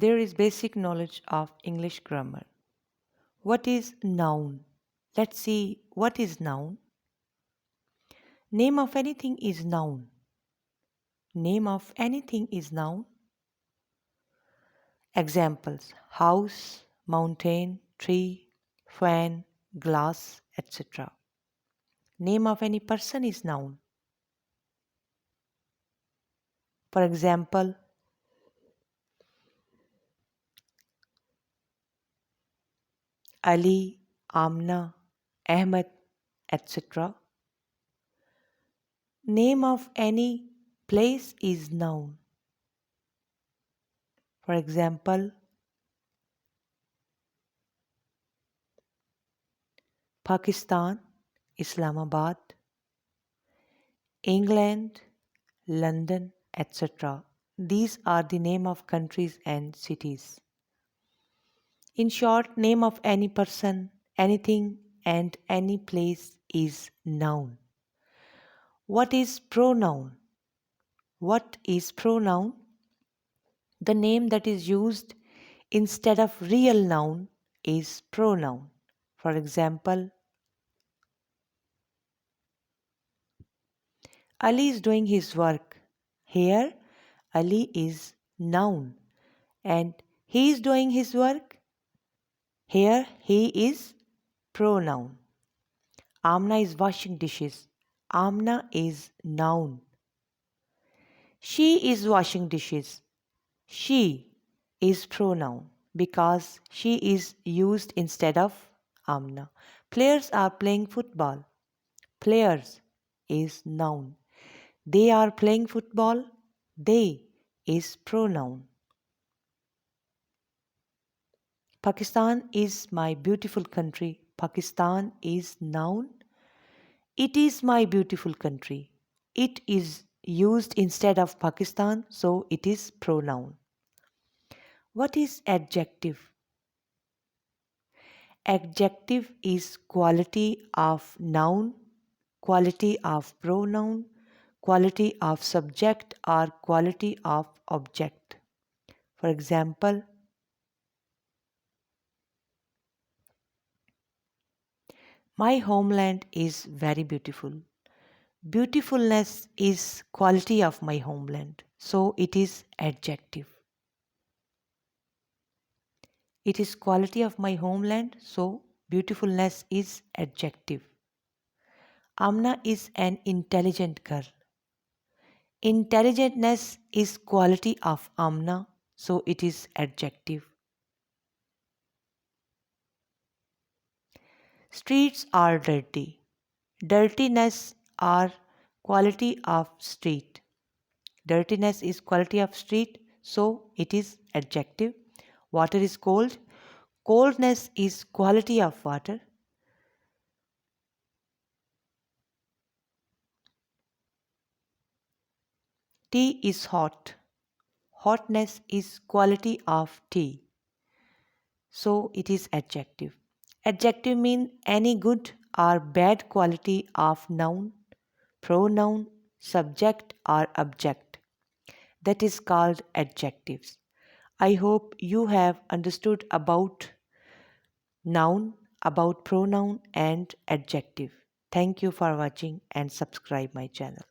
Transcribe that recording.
There is basic knowledge of English grammar. What is noun? Let's see what is noun. Name of anything is noun. Name of anything is noun. Examples: house, mountain, tree, fan, glass, etc. Name of any person is noun. For example, Ali, Amna, Ahmed, etc. Name of any place is noun. For example, Pakistan, Islamabad, England, London, etc. These are the name of countries and cities. In short, name of any person, anything, and any place is noun. What is pronoun? What is pronoun? The name that is used instead of real noun is pronoun. For example, Ali is doing his work. Here, Ali is noun and he is doing his work. Here, he is pronoun. Amna is washing dishes. Amna is noun. She is washing dishes. She is pronoun because she is used instead of Amna. Players are playing football. Players is noun. They are playing football. They is pronoun. Pakistan is my beautiful country. Pakistan is noun. It is my beautiful country. It is used instead of Pakistan, so it is pronoun. What is adjective? Adjective is quality of noun, quality of pronoun, quality of subject, or quality of object. For example, my homeland is very beautiful. Beautifulness is quality of my homeland, so it is adjective. It is quality of my homeland, so beautifulness is adjective. Amna is an intelligent girl. Intelligentness is quality of Amna, so it is adjective. Streets are dirty. Dirtiness are quality of street. Dirtiness is quality of street, so it is adjective. Water is cold. Coldness is quality of water. Tea is hot. Hotness is quality of tea, so it is adjective. Adjective means any good or bad quality of noun, pronoun, subject or object. That is called adjectives. I hope you have understood about noun, about pronoun and adjective. Thank you for watching and subscribe my channel.